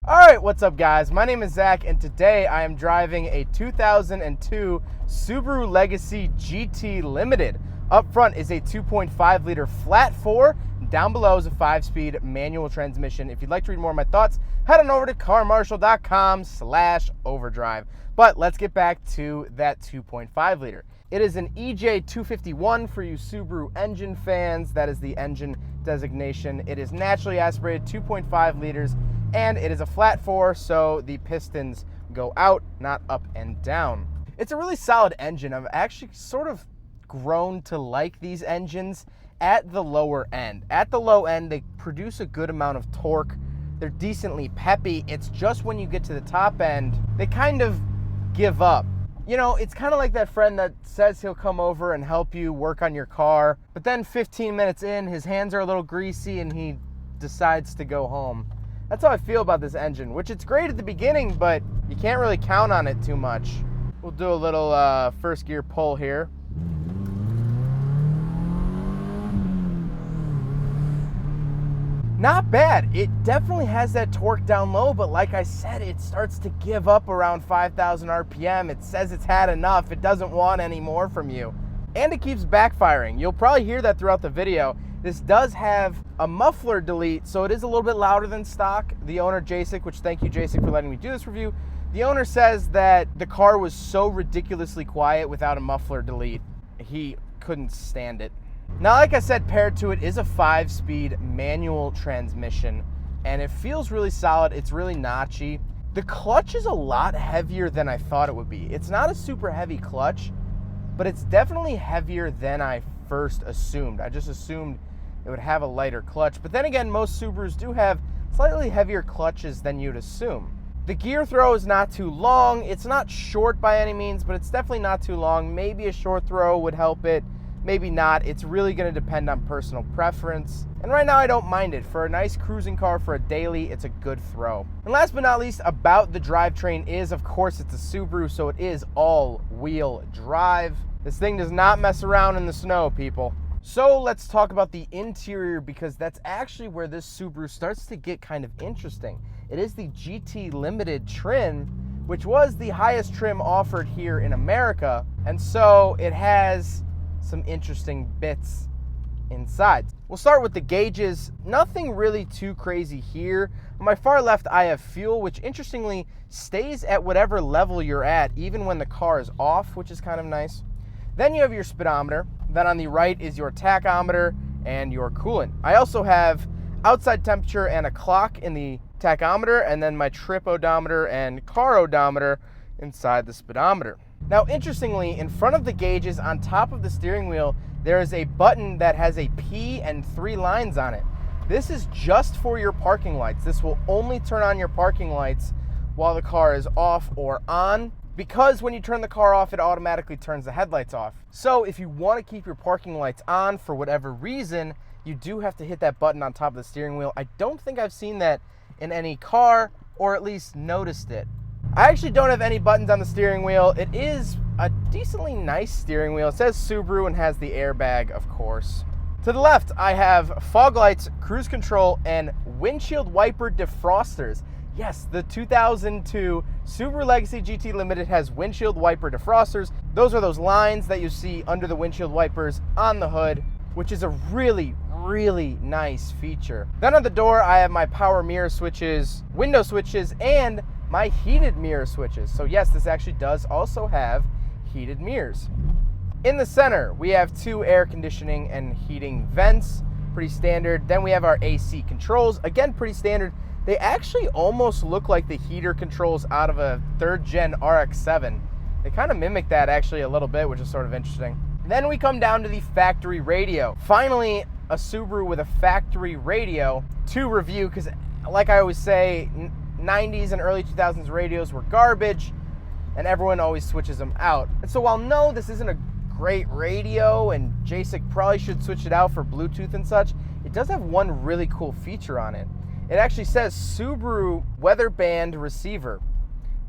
All right, what's up guys? My name is Zach and today I am driving a 2002 Subaru Legacy GT Limited. Up front is a 2.5 liter flat four. Down below is a 5-speed manual transmission. If you'd like to read more of my thoughts, head on over to carmarshal.com/overdrive. But let's get back to that 2.5 liter. It is an EJ251 for you Subaru engine fans. That is the engine designation. It is naturally aspirated 2.5 liters and it is a flat four, so the pistons go out, not up and down. It's a really solid engine. I've actually sort of grown to like these engines at the lower end. At the low end, they produce a good amount of torque. They're decently peppy. It's just when you get to the top end, they kind of give up. You know, it's kind of like that friend that says he'll come over and help you work on your car, but then 15 minutes in, his hands are a little greasy and he decides to go home. That's how I feel about this engine, which it's great at the beginning, but you can't really count on it too much. We'll do a little first gear pull here. Not bad. It definitely has that torque down low, but like I said, it starts to give up around 5,000 RPM. It says it's had enough. It doesn't want any more from you. And it keeps backfiring. You'll probably hear that throughout the video. This does have a muffler delete, so it is a little bit louder than stock. The owner, Jacek, which thank you, Jacek, for letting me do this review. The owner says that the car was so ridiculously quiet without a muffler delete, he couldn't stand it. Now, like I said, paired to it is a 5-speed manual transmission, and it feels really solid. It's really notchy. The clutch is a lot heavier than I thought it would be. It's not a super heavy clutch, but it's definitely heavier than I first assumed. I just assumed it would have a lighter clutch, but then again, most Subarus do have slightly heavier clutches than you'd assume. The gear throw is not too long. It's not short by any means, but it's definitely not too long. Maybe a short throw would help it, maybe not. It's really going to depend on personal preference. And right now I don't mind it. For a nice cruising car for a daily, it's a good throw. And last but not least about the drivetrain is, of course, it's a Subaru, so it is all-wheel drive. This thing does not mess around in the snow, people. So let's talk about the interior, because that's actually where this Subaru starts to get kind of interesting. It is the GT Limited trim, which was the highest trim offered here in America, and so it has some interesting bits inside. We'll start with the gauges. Nothing really too crazy here. On my far left, I have fuel, which interestingly stays at whatever level you're at, even when the car is off, which is kind of nice. Then you have your speedometer. Then on the right is your tachometer and your coolant. I also have outside temperature and a clock in the tachometer, and then my trip odometer and car odometer inside the speedometer. Now, interestingly, in front of the gauges on top of the steering wheel, there is a button that has a P and 3 lines on it. This is just for your parking lights. This will only turn on your parking lights while the car is off or on, because when you turn the car off, it automatically turns the headlights off. So if you want to keep your parking lights on for whatever reason, you do have to hit that button on top of the steering wheel. I don't think I've seen that in any car, or at least noticed it. I actually don't have any buttons on the steering wheel. It is a decently nice steering wheel. It says Subaru and has the airbag, of course. To the left, I have fog lights, cruise control, and windshield wiper defrosters. Yes, the 2002 Subaru Legacy GT Limited has windshield wiper defrosters. Those are those lines that you see under the windshield wipers on the hood, which is a really, really nice feature. Then on the door, I have my power mirror switches, window switches, and my heated mirror switches. So yes, this actually does also have heated mirrors. In the center, we have 2 air conditioning and heating vents, pretty standard. Then we have our AC controls, again, pretty standard. They actually almost look like the heater controls out of a 3rd gen RX-7. They kind of mimic that actually a little bit, which is sort of interesting. Then we come down to the factory radio. Finally, a Subaru with a factory radio to review, because like I always say, 90s and early 2000s radios were garbage, and everyone always switches them out. And so while no, this isn't a great radio, and Jacek probably should switch it out for Bluetooth and such, it does have one really cool feature on it. It actually says Subaru weather band receiver.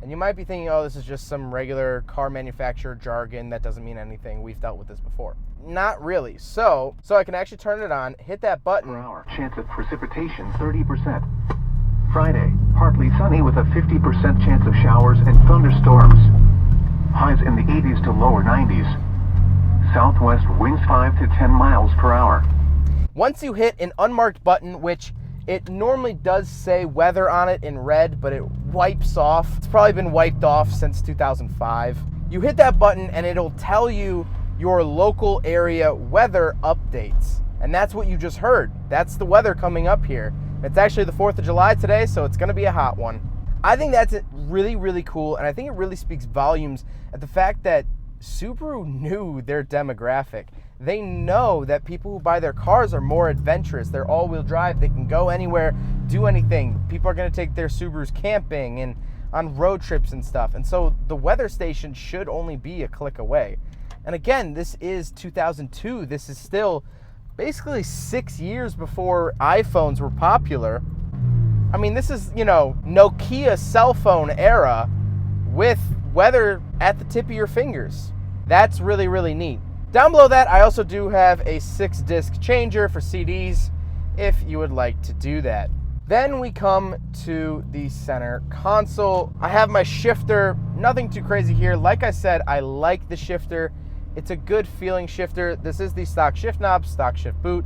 And you might be thinking, oh, this is just some regular car manufacturer jargon that doesn't mean anything. We've dealt with this before. Not really. So I can actually turn it on, hit that button. Per hour. Chance of precipitation 30%. Friday, partly sunny with a 50% chance of showers and thunderstorms. Highs in the 80s to lower 90s. Southwest winds 5 to 10 miles per hour. Once you hit an unmarked button, which it normally does say weather on it in red, but it wipes off. It's probably been wiped off since 2005. You hit that button and it'll tell you your local area weather updates. And that's what you just heard. That's the weather coming up here. It's actually the 4th of July today, so it's gonna be a hot one. I think that's really, really cool, and I think it really speaks volumes at the fact that Subaru knew their demographic. They know that people who buy their cars are more adventurous. They're all-wheel drive. They can go anywhere, do anything. People are going to take their Subarus camping and on road trips and stuff. And so the weather station should only be a click away. And again, this is 2002. This is still basically 6 years before iPhones were popular. I mean, this is, Nokia cell phone era with weather at the tip of your fingers. That's really, really neat. Down below that, I also do have a 6-disc changer for CDs if you would like to do that. Then we come to the center console. I have my shifter, nothing too crazy here. Like I said, I like the shifter. It's a good feeling shifter. This is the stock shift knob, stock shift boot.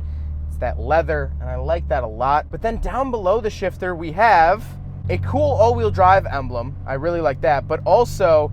It's that leather, and I like that a lot. But then down below the shifter, we have a cool all-wheel drive emblem. I really like that, but also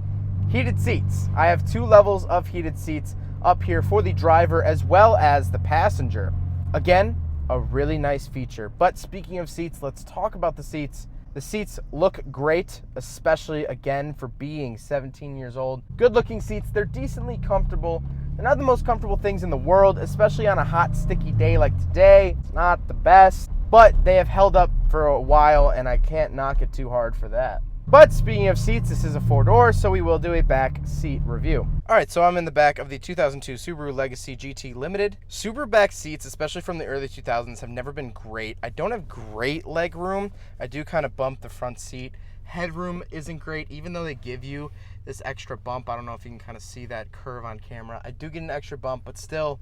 heated seats. I have 2 levels of heated seats up here for the driver as well as the passenger. Again, a really nice feature. But speaking of seats, let's talk about the seats. The seats look great, especially again for being 17 years old. Good looking seats, they're decently comfortable. They're not the most comfortable things in the world, especially on a hot, sticky day like today. It's not the best, but they have held up for a while and I can't knock it too hard for that. But speaking of seats, this is a 4-door, so we will do a back seat review. All right, so I'm in the back of the 2002 Subaru Legacy GT Limited. Subaru back seats, especially from the early 2000s, have never been great. I don't have great leg room. I do kind of bump the front seat. Headroom isn't great, even though they give you this extra bump. I don't know if you can kind of see that curve on camera. I do get an extra bump, but still,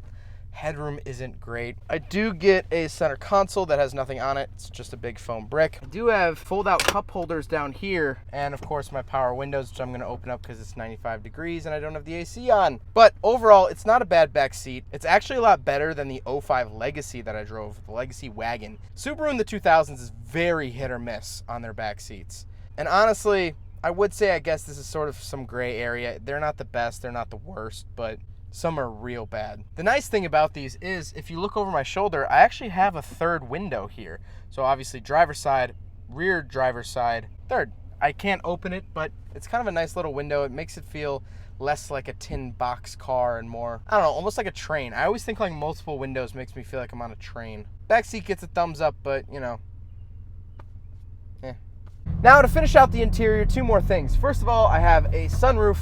headroom isn't great. I do get a center console that has nothing on it. It's just a big foam brick. I do have fold-out cup holders down here, and of course my power windows, which I'm going to open up because it's 95 degrees and I don't have the AC on. But overall, it's not a bad back seat. It's actually a lot better than the 05 Legacy that I drove, the Legacy wagon. Subaru in the 2000s is very hit or miss on their back seats. And honestly, I would say I guess this is sort of some gray area. They're not the best, they're not the worst, but some are real bad. The nice thing about these is if you look over my shoulder, I actually have a 3rd window here. So obviously driver's side, rear driver's side, 3rd. I can't open it, but it's kind of a nice little window. It makes it feel less like a tin box car and more, I don't know, almost like a train. I always think like multiple windows makes me feel like I'm on a train. Back seat gets a thumbs up, but Now to finish out the interior, 2 more things. First of all, I have a sunroof,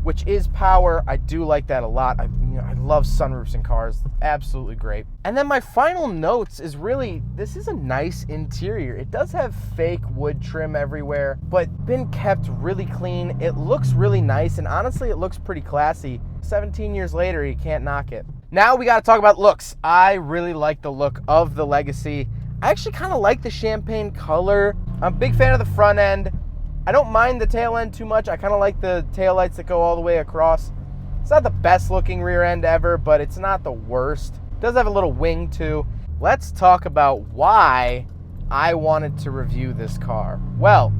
which is power. I do like that a lot. I love sunroofs in cars. Absolutely great. And then my final notes is really, this is a nice interior. It does have fake wood trim everywhere, but been kept really clean. It looks really nice, and honestly, it looks pretty classy. 17 years later, you can't knock it. Now we got to talk about looks. I really like the look of the Legacy. I actually kind of like the champagne color. I'm a big fan of the front end. I don't mind the tail end too much. I kind of like the tail lights that go all the way across. It's not the best looking rear end ever, but it's not the worst. It does have a little wing too. Let's talk about why I wanted to review this car. Well,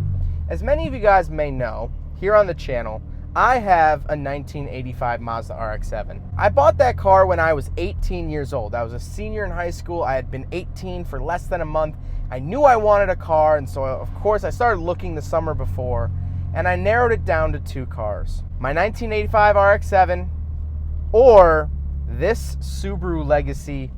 as many of you guys may know, here on the channel, I have a 1985 Mazda RX-7. I bought that car when I was 18 years old. I was a senior in high school. I had been 18 for less than a month. I knew I wanted a car, and so of course I started looking the summer before, and I narrowed it down to 2 cars. My 1985 RX-7 or this Subaru Legacy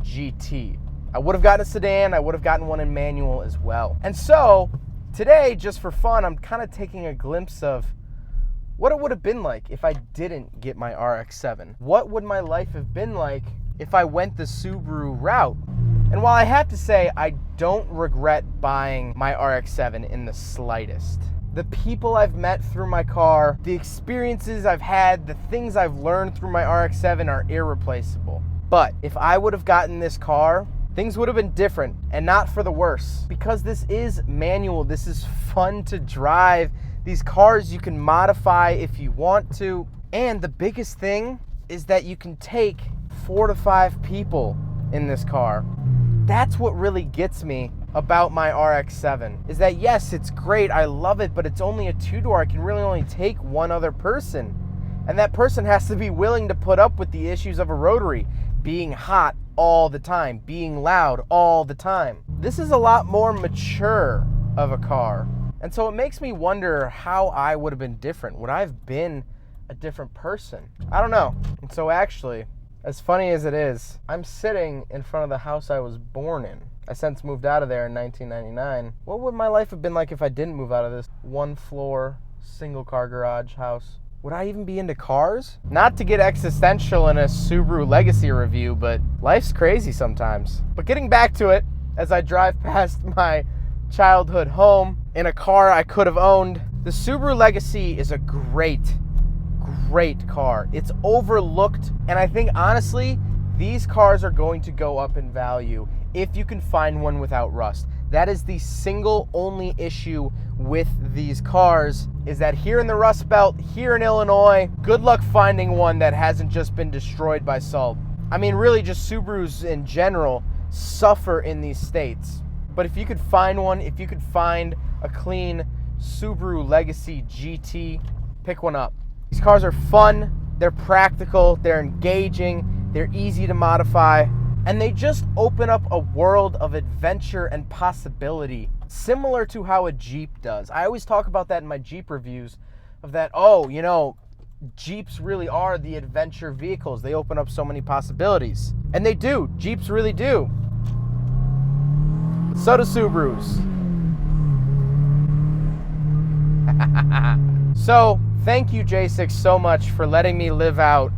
GT. I would have gotten a sedan, I would have gotten one in manual as well. And so today, just for fun, I'm kind of taking a glimpse of what it would have been like if I didn't get my RX-7. What would my life have been like if I went the Subaru route? And while I have to say, I don't regret buying my RX-7 in the slightest. The people I've met through my car, the experiences I've had, the things I've learned through my RX-7 are irreplaceable. But if I would have gotten this car things would have been different, and not for the worse. Because this is manual, this is fun to drive. These cars you can modify if you want to. And the biggest thing is that you can take 4 to 5 people in this car. That's what really gets me about my RX-7, is that yes, it's great, I love it, but it's only a 2-door. I can really only take one other person. And that person has to be willing to put up with the issues of a rotary, being hot all the time, being loud all the time. This is a lot more mature of a car. And so it makes me wonder how I would have been different. Would I have been a different person? I don't know. And so actually, as funny as it is, I'm sitting in front of the house I was born in. I since moved out of there in 1999. What would my life have been like if I didn't move out of this 1-floor, single-car garage house? Would I even be into cars? Not to get existential in a Subaru Legacy review, but life's crazy sometimes. But getting back to it, as I drive past my childhood home in a car I could have owned, the Subaru Legacy is a great car. It's overlooked, and I think honestly, these cars are going to go up in value if you can find one without rust. That is the single only issue with these cars, is that here in the Rust Belt, here in Illinois, good luck finding one that hasn't just been destroyed by salt. I mean, really just Subarus in general suffer in these states. But if you could find one, if you could find a clean Subaru Legacy GT, pick one up. These cars are fun, they're practical, they're engaging, they're easy to modify, and they just open up a world of adventure and possibility, similar to how a Jeep does. I always talk about that in my Jeep reviews, of that, oh, you know, Jeeps really are the adventure vehicles. They open up so many possibilities. And they do. Jeeps really do. So do Subarus. So, thank you, J6, so much for letting me live out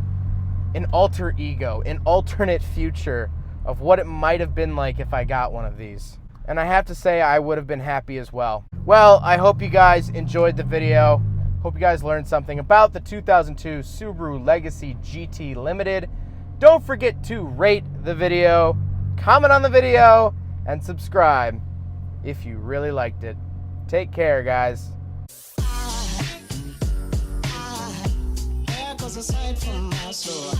an alter ego, an alternate future of what it might have been like if I got one of these. And I have to say, I would have been happy as well. Well, I hope you guys enjoyed the video. Hope you guys learned something about the 2002 Subaru Legacy GT Limited. Don't forget to rate the video, comment on the video, and subscribe if you really liked it. Take care, guys. Aside from my soul.